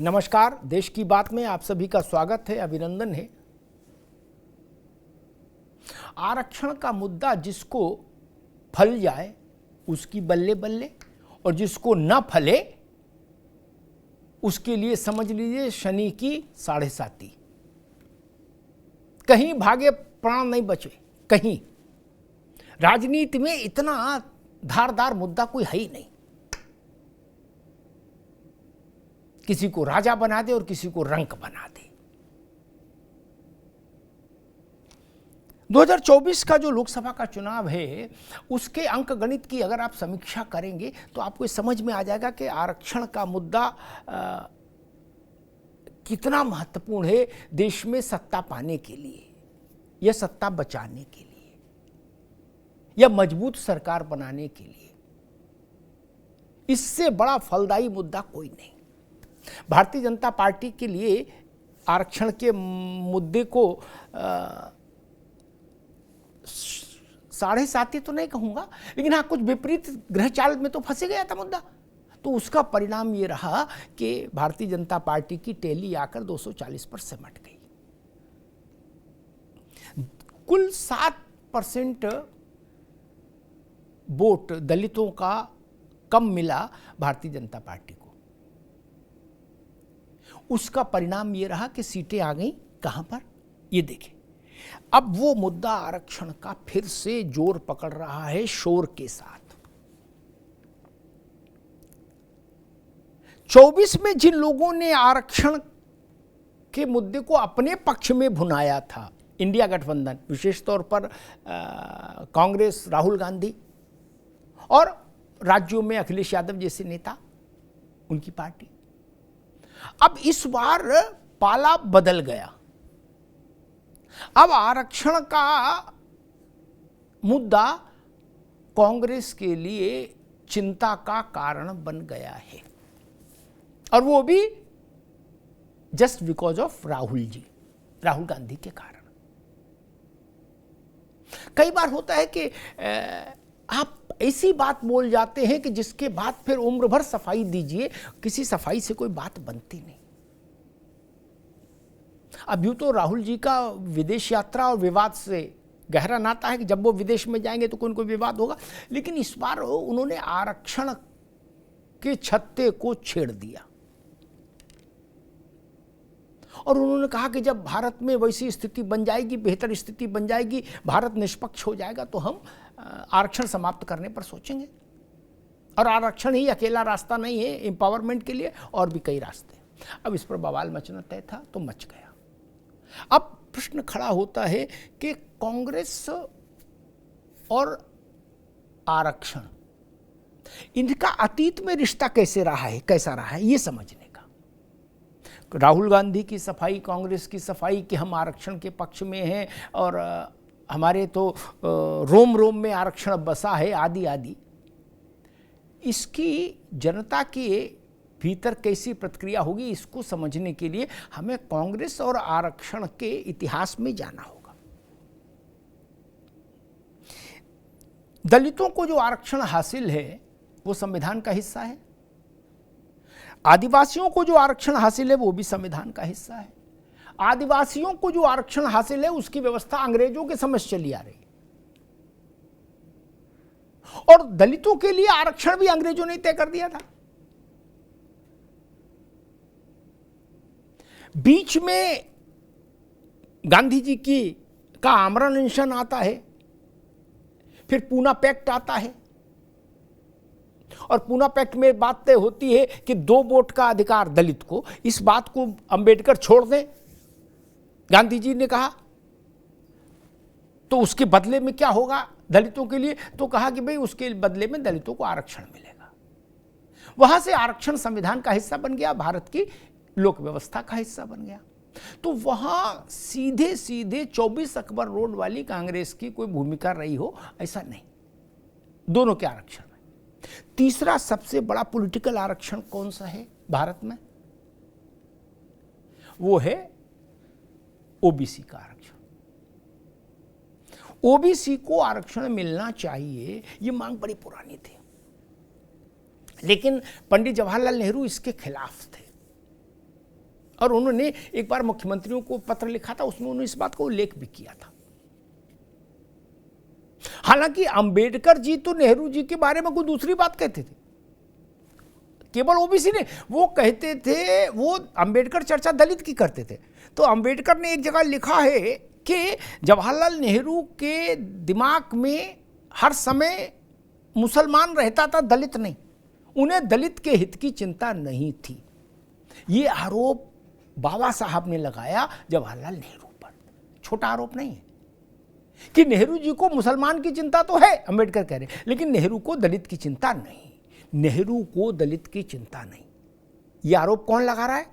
नमस्कार। देश की बात में आप सभी का स्वागत है, अभिनंदन है। आरक्षण का मुद्दा जिसको फल जाए उसकी बल्ले बल्ले, और जिसको न फले उसके लिए समझ लीजिए शनि की 7.5। कहीं भागे प्राण नहीं बचे। कहीं राजनीति में इतना धारदार मुद्दा कोई है ही नहीं। किसी को राजा बना दे और किसी को रंक बना दे। 2024 का जो लोकसभा का चुनाव है उसके अंक गणित की अगर आप समीक्षा करेंगे तो आपको समझ में आ जाएगा कि आरक्षण का मुद्दा कितना महत्वपूर्ण है देश में सत्ता पाने के लिए, या सत्ता बचाने के लिए, या मजबूत सरकार बनाने के लिए। इससे बड़ा फलदायी मुद्दा कोई नहीं। भारतीय जनता पार्टी के लिए आरक्षण के मुद्दे को 7.5 तो नहीं कहूंगा, लेकिन हाँ कुछ विपरीत ग्रहचाल में तो फंसे गया था मुद्दा। तो उसका परिणाम ये रहा कि भारतीय जनता पार्टी की टैली आकर 240 पर सिमट गई। कुल 7% वोट दलितों का कम मिला भारतीय जनता पार्टी को। उसका परिणाम ये रहा कि सीटें आ गई कहां पर, ये देखें। अब वो मुद्दा आरक्षण का फिर से जोर पकड़ रहा है शोर के साथ। 24 में जिन लोगों ने आरक्षण के मुद्दे को अपने पक्ष में भुनाया था, इंडिया गठबंधन, विशेष तौर पर कांग्रेस, राहुल गांधी, और राज्यों में अखिलेश यादव जैसे नेता, उनकी पार्टी, अब इस बार पाला बदल गया। अब आरक्षण का मुद्दा कांग्रेस के लिए चिंता का कारण बन गया है, और वो भी just because of Rahul Gandhi के कारण। कई बार होता है कि आप ऐसी बात बोल जाते हैं कि जिसके बाद फिर उम्र भर सफाई दीजिए, किसी सफाई से कोई बात बनती नहीं। अब यूं तो राहुल जी का विदेश यात्रा और विवाद से गहरा नाता है कि जब वो विदेश में जाएंगे तो कोई न कोई विवाद होगा, लेकिन इस बार उन्होंने आरक्षण के छत्ते को छेड़ दिया और उन्होंने कहा कि जब भारत में वैसी स्थिति बन जाएगी, बेहतर स्थिति बन जाएगी, भारत निष्पक्ष हो जाएगा, तो हम आरक्षण समाप्त करने पर सोचेंगे। और आरक्षण ही अकेला रास्ता नहीं है एम्पावरमेंट के लिए, और भी कई रास्ते। अब इस पर बवाल मचना तय था तो मच गया। अब प्रश्न खड़ा होता है कि कांग्रेस और आरक्षण, इनका अतीत में रिश्ता कैसा रहा है ये समझने का। राहुल गांधी की सफाई, कांग्रेस की सफाई कि हम आरक्षण के पक्ष में हैं और हमारे तो रोम रोम में आरक्षण बसा है, आदि आदि। इसकी जनता के भीतर कैसी प्रतिक्रिया होगी, इसको समझने के लिए हमें कांग्रेस और आरक्षण के इतिहास में जाना होगा। दलितों को जो आरक्षण हासिल है वो संविधान का हिस्सा है। आदिवासियों को जो आरक्षण हासिल है वो भी संविधान का हिस्सा है। आदिवासियों को जो आरक्षण हासिल है उसकी व्यवस्था अंग्रेजों के समय से चली आ रही, और दलितों के लिए आरक्षण भी अंग्रेजों ने तय कर दिया था। बीच में गांधी जी का आमरण अनशन आता है, फिर पूना पैक्ट आता है, और पूना पैक्ट में बात तय होती है कि 2 वोट का अधिकार दलित को। इस बात को अंबेडकर छोड़ दें, गांधी जी ने कहा, तो उसके बदले में क्या होगा दलितों के लिए, तो कहा कि भाई उसके बदले में दलितों को आरक्षण मिलेगा। वहां से आरक्षण संविधान का हिस्सा बन गया, भारत की लोक व्यवस्था का हिस्सा बन गया। तो वहां सीधे सीधे 24 अकबर रोड वाली कांग्रेस की कोई भूमिका रही हो ऐसा नहीं, दोनों के आरक्षण में। तीसरा सबसे बड़ा पॉलिटिकल आरक्षण कौन सा है भारत में, वो है ओबीसी का आरक्षण। ओबीसी को आरक्षण मिलना चाहिए, ये मांग बड़ी पुरानी थी, लेकिन पंडित जवाहरलाल नेहरू इसके खिलाफ थे। और उन्होंने एक बार मुख्यमंत्रियों को पत्र लिखा था, उसमें उन्होंने इस बात को उल्लेख भी किया था। हालांकि अंबेडकर जी तो नेहरू जी के बारे में कोई दूसरी बात कहते थे, केवल ओबीसी ने, वो कहते थे, वो अंबेडकर चर्चा दलित की करते थे। तो अंबेडकर ने एक जगह लिखा है कि जवाहरलाल नेहरू के दिमाग में हर समय मुसलमान रहता था, दलित नहीं। उन्हें दलित के हित की चिंता नहीं थी। ये आरोप बाबा साहब ने लगाया जवाहरलाल नेहरू पर। छोटा आरोप नहीं है कि नेहरू जी को मुसलमान की चिंता तो है, अंबेडकर कह रहे, लेकिन नेहरू को दलित की चिंता नहीं। नेहरू को दलित की चिंता नहीं। ये आरोप कौन लगा रहा है?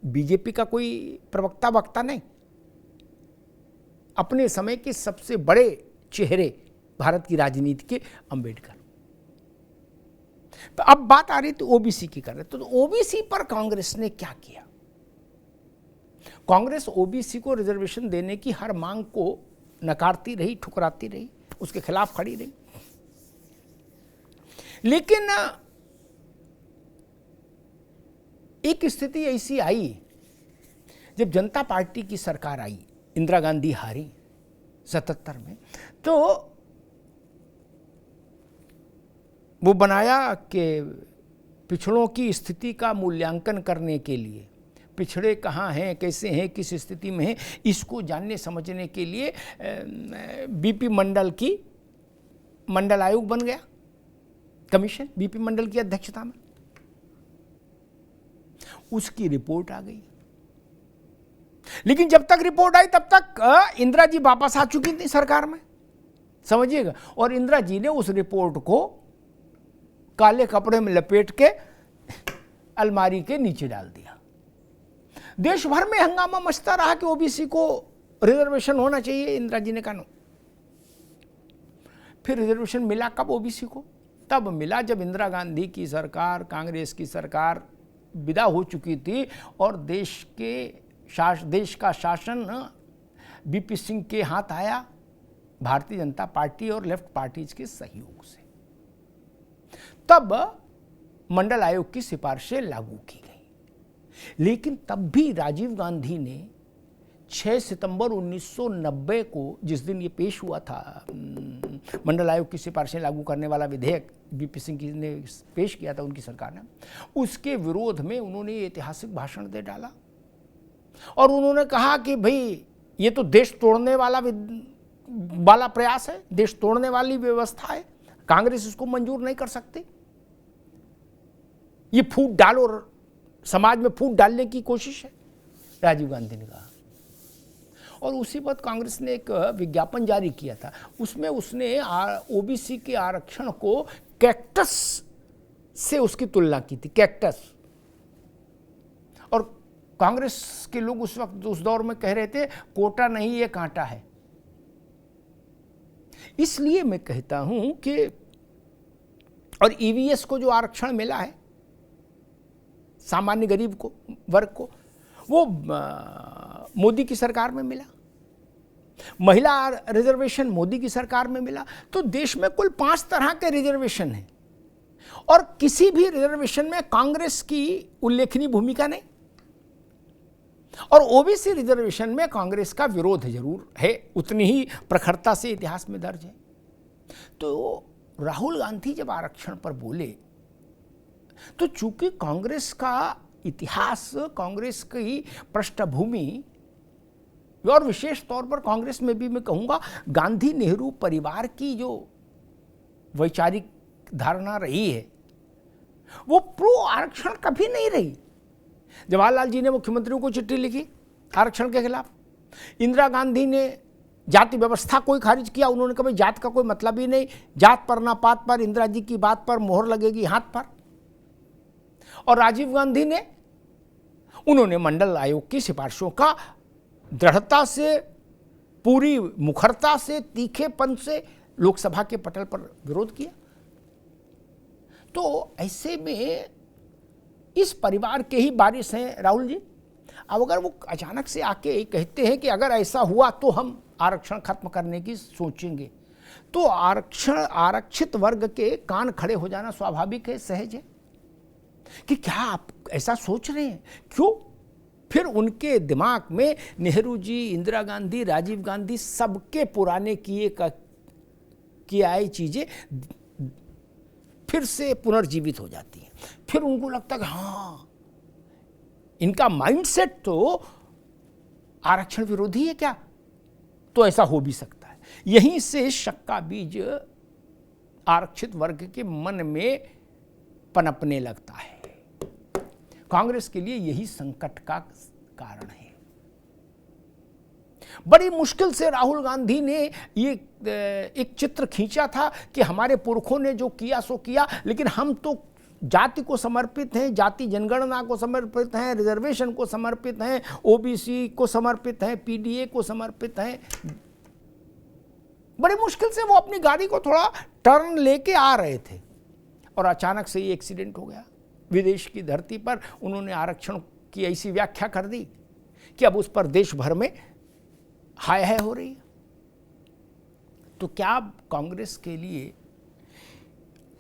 बीजेपी का कोई प्रवक्ता वक्ता नहीं, अपने समय के सबसे बड़े चेहरे भारत की राजनीति के अंबेडकर। तो अब बात आ रही थी ओबीसी की कर रहे, तो ओबीसी पर कांग्रेस ने क्या किया? कांग्रेस ओबीसी को रिजर्वेशन देने की हर मांग को नकारती रही, ठुकराती रही, उसके खिलाफ खड़ी रही। लेकिन एक स्थिति ऐसी आई जब जनता पार्टी की सरकार आई, इंदिरा गांधी हारी 77 में, तो वो बनाया कि पिछड़ों की स्थिति का मूल्यांकन करने के लिए, पिछड़े कहाँ हैं, कैसे हैं, किस स्थिति में हैं, इसको जानने समझने के लिए बीपी मंडल की मंडल आयोग बन गया, कमीशन बीपी मंडल की अध्यक्षता में। उसकी रिपोर्ट आ गई, लेकिन जब तक रिपोर्ट आई तब तक इंदिरा जी वापस आ चुकी थी सरकार में, समझिएगा। और इंदिरा जी ने उस रिपोर्ट को काले कपड़े में लपेट के अलमारी के नीचे डाल दिया। देश भर में हंगामा मचता रहा कि ओबीसी को रिजर्वेशन होना चाहिए। इंदिरा जी ने कहा नो। फिर रिजर्वेशन मिला कब ओबीसी को? तब मिला जब इंदिरा गांधी की सरकार, कांग्रेस की सरकार विदा हो चुकी थी और देश का शासन बीपी सिंह के हाथ आया, भारतीय जनता पार्टी और लेफ्ट पार्टीज के सहयोग से। तब मंडल आयोग की सिफारिशें लागू की गई। लेकिन तब भी राजीव गांधी ने 6 सितंबर 1990 को, जिस दिन ये पेश हुआ था, मंडल आयोग की सिफारिशें लागू करने वाला विधेयक बीपी सिंह ने पेश किया था उनकी सरकार ने, उसके विरोध में उन्होंने ये ऐतिहासिक भाषण दे डाला और उन्होंने कहा कि भाई ये तो देश तोड़ने वाला प्रयास है, देश तोड़ने वाली व्यवस्था है, कांग्रेस इसको मंजूर नहीं कर सकती। ये फूट डालो, समाज में फूट डालने की कोशिश है, राजीव गांधी ने कहा। और उसी वक्त कांग्रेस ने एक विज्ञापन जारी किया था, उसमें उसने ओबीसी के आरक्षण को कैक्टस से उसकी तुलना की थी, कैक्टस। और कांग्रेस के लोग उस वक्त, उस दौर में कह रहे थे कोटा नहीं ये कांटा है। इसलिए मैं कहता हूं कि, और ईवीएस को जो आरक्षण मिला है सामान्य गरीब को, वर्ग को, वो मोदी की सरकार में मिला। महिला रिजर्वेशन मोदी की सरकार में मिला। तो देश में कुल 5 तरह के रिजर्वेशन हैं और किसी भी रिजर्वेशन में कांग्रेस की उल्लेखनीय भूमिका नहीं। और ओबीसी रिजर्वेशन में कांग्रेस का विरोध जरूर है, उतनी ही प्रखरता से इतिहास में दर्ज है। तो राहुल गांधी जब आरक्षण पर बोले तो चूंकि कांग्रेस का इतिहास, कांग्रेस की पृष्ठभूमि, और विशेष तौर पर कांग्रेस में भी मैं कहूंगा गांधी नेहरू परिवार की जो वैचारिक धारणा रही है वो प्रो आरक्षण कभी नहीं रही। जवाहरलाल जी ने मुख्यमंत्रियों को चिट्ठी लिखी आरक्षण के खिलाफ। इंदिरा गांधी ने जाति व्यवस्था को खारिज किया, उन्होंने कहा जात का कोई मतलब ही नहीं, जात पर ना पात पर, इंदिरा जी की बात पर मोहर लगेगी हाथ पर। और राजीव गांधी ने, उन्होंने मंडल आयोग की सिफारिशों का दृढ़ता से, पूरी मुखरता से, तीखेपन से लोकसभा के पटल पर विरोध किया। तो ऐसे में इस परिवार के ही वारिस हैं राहुल जी। अब अगर वो अचानक से आके कहते हैं कि अगर ऐसा हुआ तो हम आरक्षण खत्म करने की सोचेंगे, तो आरक्षित वर्ग के कान खड़े हो जाना स्वाभाविक है, सहज है कि क्या आप ऐसा सोच रहे हैं? क्यों? फिर उनके दिमाग में नेहरू जी, इंदिरा गांधी, राजीव गांधी सबके पुराने किए आए चीज़ें फिर से पुनर्जीवित हो जाती हैं। फिर उनको लगता है कि हाँ, इनका माइंडसेट तो आरक्षण विरोधी है क्या, तो ऐसा हो भी सकता है। यहीं से शक का बीज आरक्षित वर्ग के मन में पनपने लगता है। कांग्रेस के लिए यही संकट का कारण है। बड़ी मुश्किल से राहुल गांधी ने ये एक चित्र खींचा था कि हमारे पुरखों ने जो किया सो किया, लेकिन हम तो जाति को समर्पित हैं, जाति जनगणना को समर्पित हैं, रिजर्वेशन को समर्पित हैं, ओबीसी को समर्पित हैं, पीडीए को समर्पित हैं। बड़ी मुश्किल से वो अपनी गाड़ी को थोड़ा टर्न लेके आ रहे थे और अचानक से ये एक्सीडेंट हो गया। विदेश की धरती पर उन्होंने आरक्षण की ऐसी व्याख्या कर दी कि अब उस पर देश भर में हाय हाय हो रही है। तो क्या कांग्रेस के लिए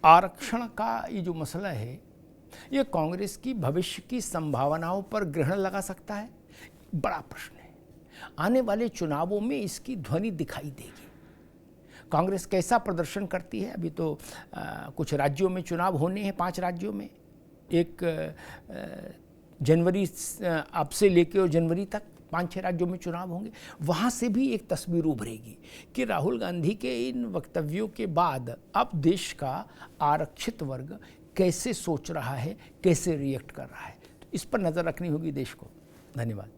आरक्षण का ये जो मसला है, ये कांग्रेस की भविष्य की संभावनाओं पर ग्रहण लगा सकता है? बड़ा प्रश्न है। आने वाले चुनावों में इसकी ध्वनि दिखाई देगी। कांग्रेस कैसा प्रदर्शन करती है? अभी तो कुछ राज्यों में चुनाव होने हैं, 5 राज्यों में। एक जनवरी अब से लेकर जनवरी तक 5-6 राज्यों में चुनाव होंगे। वहाँ से भी एक तस्वीर उभरेगी कि राहुल गांधी के इन वक्तव्यों के बाद अब देश का आरक्षित वर्ग कैसे सोच रहा है, कैसे रिएक्ट कर रहा है। तो इस पर नज़र रखनी होगी देश को। धन्यवाद।